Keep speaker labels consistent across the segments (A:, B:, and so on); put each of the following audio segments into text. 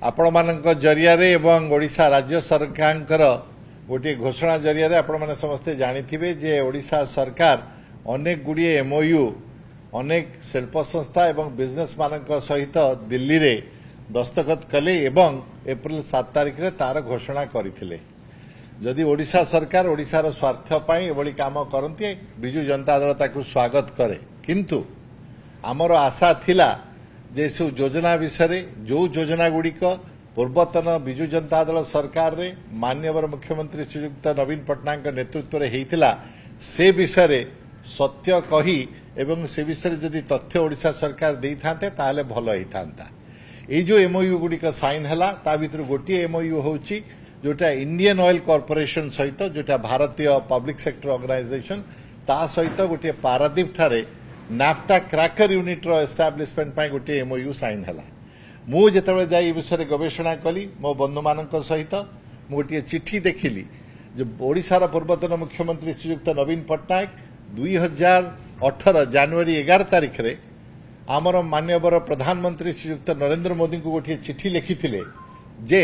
A: आपण मानक जरिया एवं ओडिशा राज्य सरकार गोटे घोषणा जरिया आपण मैंने समस्ते जानी जे ओडिशा सरकार अनेक गुड़िए एमओयू अनेक शिल्प संस्था एवं बिजनेस मानक सहित दिल्ली रे दस्तखत कले एवं एप्रिल 7 तारिख रे तार घोषणा करथिले। जदि ओडिशा सरकार ओडिशार स्वार्थ पाई एभली काम करती बिजु जनता दल ताकू स्वागत करे, किंतु आमर आशा थिला जे सब योजना विषय जो योजना गुड़िक पूर्वतन बिजु जनता दल सरकार रे माननीय मुख्यमंत्री श्रीयुक्त नवीन पट्टनायक नेतृत्व रे हेइतिला से विषय सत्य कही एवं से विषय जदि तथ्य ओडिशा सरकार देई थांते ताले भलो हेई थांता। ए जो एमओयू गुड़िक साइन हैला ता भितर गोटे एमओयू होउची जोटा इंडियन ऑयल कॉर्पोरेशन सहित जोटा भारतीय पब्लिक सेक्टर ऑर्गेनाइजेशन ता सहित गोटे पारादीप ठारे नाफ्ता क्रैकर यूनिट रो एस्टाब्लिशमेंट पाई गोटे एमओयू साइन हैला। मु जेतेबेले जाई विषय गवेषणा कली मो बंधु मानक सहित मु गोटे चिट्ठी देखिली जो ओडिशार पूर्वतन मुख्यमंत्री श्रीयुक्त नवीन पट्टनायक 2018 जनवरी 11 तारिख रे आमर माननीय प्रधानमंत्री श्रीयुक्त नरेंद्र मोदी को गोटे चिट्ठी लिखिथिले जे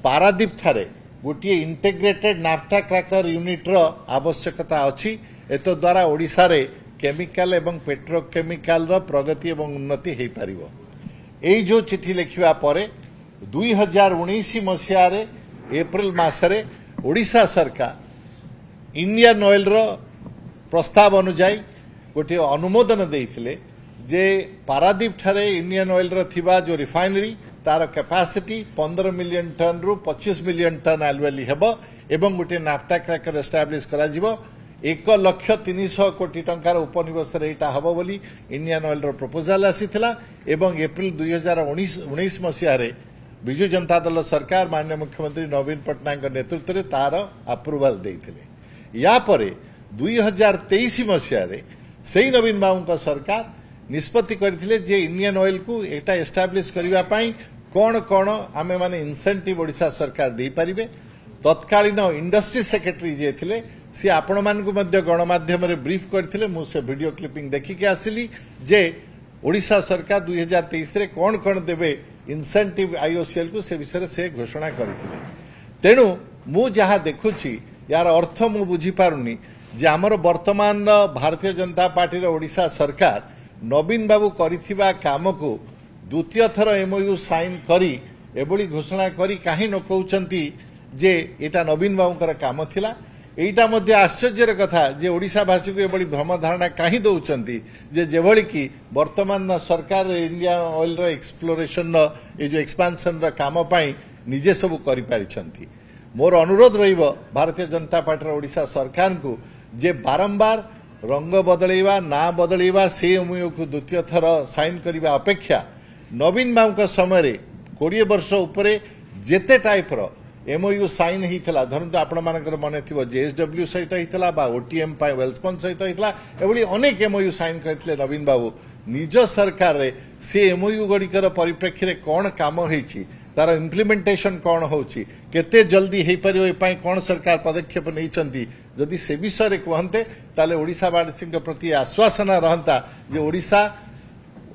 A: पारादीप ठारे गोटे इंटेग्रेटेड नाफ्ता क्रैकर यूनिट रो आवश्यकता अछि। एतो द्वारा ओडिशा रे केमिकल एवं पेट्रोकेमिकल रो प्रगति एवं उन्नति हेई परिबो। एई जो चिट्ठी लिखिबा परे 2019 मसिया रे एप्रिल मासरे ओडिशा सरकार इंडियन ऑयल रो प्रस्ताव अनुଯାयी गोटे अनुमोदन देइथिले जे पारादीप ठारे इंडियन ऑयल रो थिबा जो रिफाइनरी तार कैपेसिटी 15 मिलियन टन रु 25 मिलियन टन एनुअली हेबो एवं गोटे नाफ्ता क्रैकर एस्टाब्लिश करा जिवो। 1,300 कोटी टंकार उपनिवेश एटा हबो बोली इंडियन ऑयल रो प्रपोजल आसीथिला एवं एप्रिल 2019 मसिया रे बिजु जनता दल सरकार माननीय मुख्यमंत्री नवीन पट्टनायक नेतृत्व रे तार अप्रूवल देइथिले। या परे 2023 मसिया रे सेही नवीन बाबू का सरकार निष्पत्ति करथिले जे इंडियन ऑयल को एटा एस्टाब्लिश करिवा पाई कोन कोन आमे माने इंसेंटिव ओडिशा सरकार देई परिबे। तत्कालीन इंडस्ट्री सेक्रेटरी जे थिले सी आपण मान को मध्य गणमाध्यम रे ब्रीफ करथिले। मु से वीडियो क्लिपिंग देखि के आसिली जे ओडिशा सरकार 2023 रे कोन कोन देबे इंसेंटिव आईओसीएल को से विषय से घोषणा करथिले। तेनु मु जहा देखुची यार अर्थ मु बुझी पारुनी जे आमर वर्तमान भारतीय जनता पार्टी रे ओडिशा सरकार नवीन बाबू करिथिबा काम को द्वितीय थर एमओयू साइन करी एबोली घोषणा करी काहे न कहउचंती जे एटा नवीन बाबूकर काम थिला। एटा मध्ये आश्चर्यर कथा जे ओडिशावासी को एबोली भ्रम धारणा काहे दउचंती जे जेभली की वर्तमान सरकार इंडिया ऑयल रो एक्सप्लोरेशन रो ए जो एक्सपेंशन रो काम पाई निजे सब करि पारिछंती। मोर अनुरोध रहिबो भारतीय जनता पार्टी रो ओडिशा सरकार को जे बारंबार रंग बदलैवा ना बदलैवा से एमओयू को द्वितीय थर साइन करने अपेक्षा नवीन बाबू का समय 20 वर्ष उपरे जेते टाइप रो एमओयू साइन होता धरतु आपण मानकर मन थी जेएसडब्ल्यू सहित होता बा ओटीएम वेल्सपन सहित होता एभली अनेक एमओयू साइन करते नवीन बाबू निज सरकार रे से एमओयू गुड़िकर परिप्रेक्षी में कौन काम होती तार इम्प्लीमेंटेशन कौन होची केते जल्दी हे परियो ए पाई कौन सरकार पदक्षेप नहीं जदि से विषय कहते ताले ओडिशावासी प्रति आश्वासन रहंता जे ओडिशा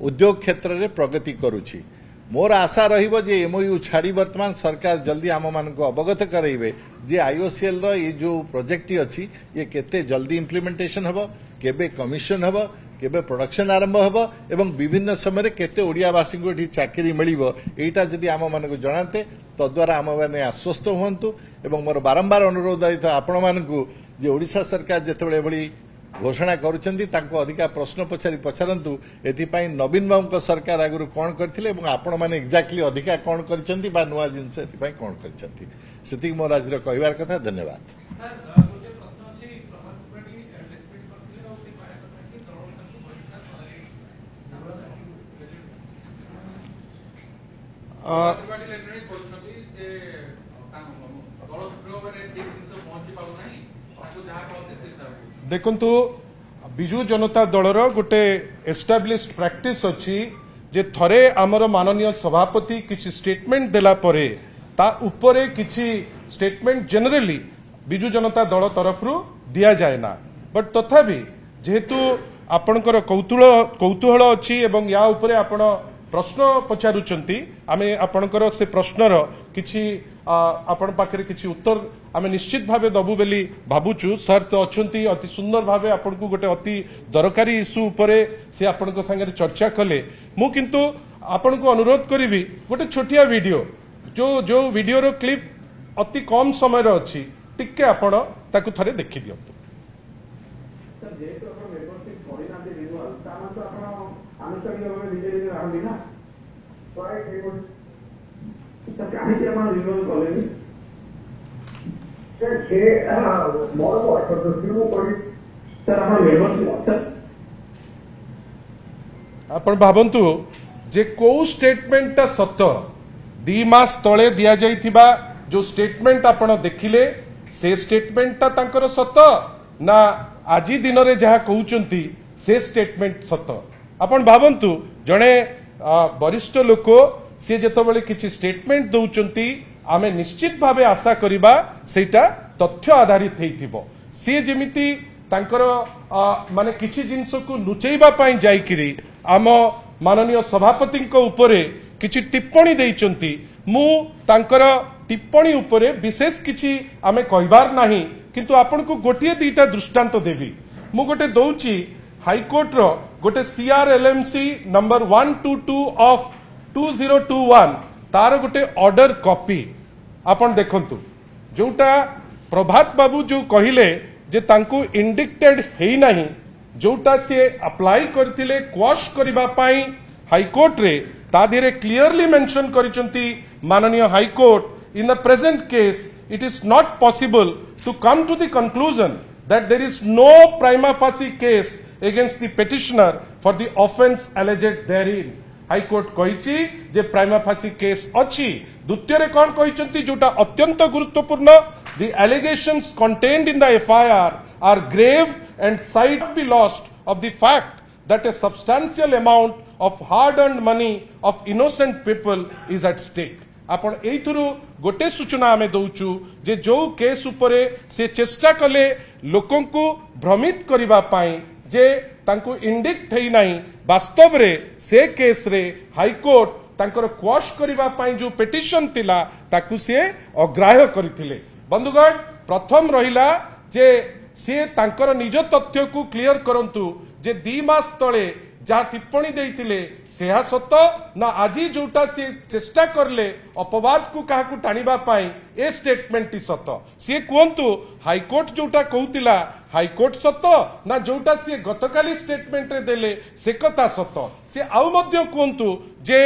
A: उद्योग क्षेत्र में प्रगति करुची। मोर आशा रहिबो जे एमओयू छाड़ी वर्तमान सरकार जल्दी आम मान अवगत कराइबे जे आईओसीएल रो ये जो प्रोजेक्ट अछि ये केते जल्दी इम्प्लीमेंटेशन हबो केबे कमिशन हबो केबे प्रोडक्शन आरंभ हबो एवं विभिन्न समय केते ओडियावासी को एठी चाकरी मिलिबो एटा जदि आम मान को जणाते तद्वारा आम माने आश्वस्त होंतु। एवं मोर बारंबार अनुरोध रही आपण मानकु जे ओडिशा सरकार जेतेबेले एभली घोषणा करुचंती तांको अधिका प्रश्न पचारंतु एथिपाई नवीन बाबू सरकार आगु कौन करथिले एवं आपण माने एक्जाक्टली अधिका कौन करचंती बा नुआ जिंस एथिपाई कौन करचंती सेति मोर आज कहबार कथा। धन्यवाद।
B: देखंतु बिजु जनता दलर गोटे एस्टाब्लिश्ड प्रैक्टिस अछि जे थरे आमर माननीय सभापति किछि स्टेटमेंट देला परे ता उपरे किछि स्टेटमेंट जनरली बिजु जनता दल तरफरु दिया जाए ना। बट तथापि जेहेतु आपणकर कौतूहल अछि एवं या उपरे आपण प्रश्न पचारुचंती आमे आपणकर से प्रश्नर किछि आपण पाखरे किछि उत्तर आमे निश्चित भावे दबु बेली भाबुचु। सर तो अछंती अति सुंदर भावे आपनकु गोटे अति दरकारी इश्यू उपरे से आपनक संगे चर्चा कले। मु किंतु आपनकु अनुरोध करिवि गोटे छोटिया वीडियो जो वीडियो रो क्लिप अति कम समय रो अछि टिके आपण ताकु थरे देखि दियंतु। आपण भावंतु जे को स्टेटमेंट ता सत 2 मास तळे दिया जाइथिबा जो स्टेटमेंट आपण देखिले से स्टेटमेंट ता तांकर सत ना आजी दिन रे जहा कहउचंती से स्टेटमेंट सत। आपण भावंतु जणे वरिष्ठ लोक से जेतबेले किछि स्टेटमेंट दउचंती आमे निश्चित भावे आशा करिबा सेटा तथ्य आधारित हेइथिबो। से जेमिति तांकर माने किछि जिंस को लुचेइबा पई जाईकिरी आम माननीय सभापति उपरे किछि टिप्पणी देइचंती मु तांकर टिप्पणी उपरे विशेष किछि आमे कहिबार नाही किंतु आपन को गोटिए दीटा दृष्टांत देबी। मु गोटे दउची हाईकोर्ट रो गोटे CRLMC नंबर 122 ऑफ 2021 तार गोटे ऑर्डर कॉपी आपन देखंतु जोटा प्रभात बाबू जो कहिले जे तांको इंडिक्टेड हेई नाही जोटा से अप्लाई करथिले क्वाश करिबा पाई हाईकोर्ट रे ता धीरे क्लियरली मेंशन करिसंती माननीय high court in the present case it is not possible to come to the conclusion that there is no prima facie case against the petitioner for the offence alleged therein. High court कहिछि जे prima facie case अछि। द्वितीय रे कोन कहिसंती जोटा अत्यंत गुरुत्वपूर्ण the allegations contained in the FIR are grave and sight be lost of the fact that a substantial amount of hard-earned money of innocent people is at stake। आपण एइथुरु गोटे सूचना आमे दउचु जे जो केस उपरे से चेष्टा कले लोकन को भ्रमित करिबा पाई जे तांको इंडिक्ट हेई नाही वास्तव रे से केस रे हाईकोर्ट तांकर क्वाश करिबा पाई जो पिटिशन थिला ताकु से अग्राह्य करिथिले। बंधुगण प्रथम रहिला जे से तांकर निज तथ्य को क्लियर करंतु जे 2 मास तळे जा टिप्पणी देइतिले सेहा सत ना आजी जोटा से चेष्टा करले अपवाद को काहा को टाणीबा पाई ए स्टेटमेंट टी सत। से कोंतु हाईकोर्ट जोटा कहउतिला हाईकोर्ट सत ना जोटा से गतकाली स्टेटमेंट रे देले से कथा सत। से आउ मध्य कोंतु जे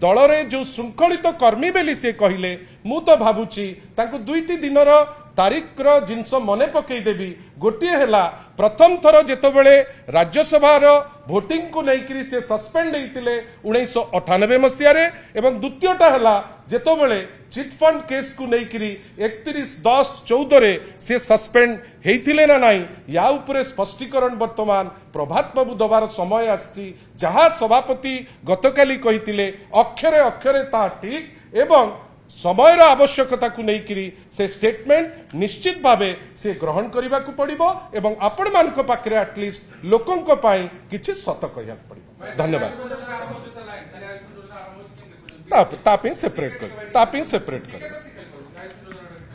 B: दल रे जो शृंखलित कर्मी बेली से कहिले मु तो भाबुची तांको 2टी दिनर तारीख रो जिनस मने पकई देबी। गोटिए हेला प्रथम थर जेतबेले राज्यसभा रो भोटिंग को नेकरी से सस्पेंड हेतिले 1998 मसिया रे एवं द्वितीयटा हेला जेतबेले चिटफंड केस को नेकरी 31/10/14 रे से सस्पेंड हेतिले ना नाही या उपरे स्पष्टीकरण वर्तमान प्रभात बाबू दबार समय आछि। जहा सभापति गतकाली कहितिले अक्षरे अक्षरे ता ठीक एवं समय आवश्यकता को लेकिन से स्टेटमेंट निश्चित भावे से ग्रहण करने को पड़िबो एवं आपण मानक पाखरे एटलिस्ट लोकन को पाई किछि सत कहिया पड़िबो। धन्यवाद। तापे सेपरेट कर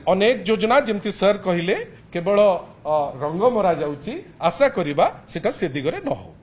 B: अनेक योजना जेमती सर कहिले केवल रंग मरा जाउची आशा करिबा सेटा से दिगरे न हो।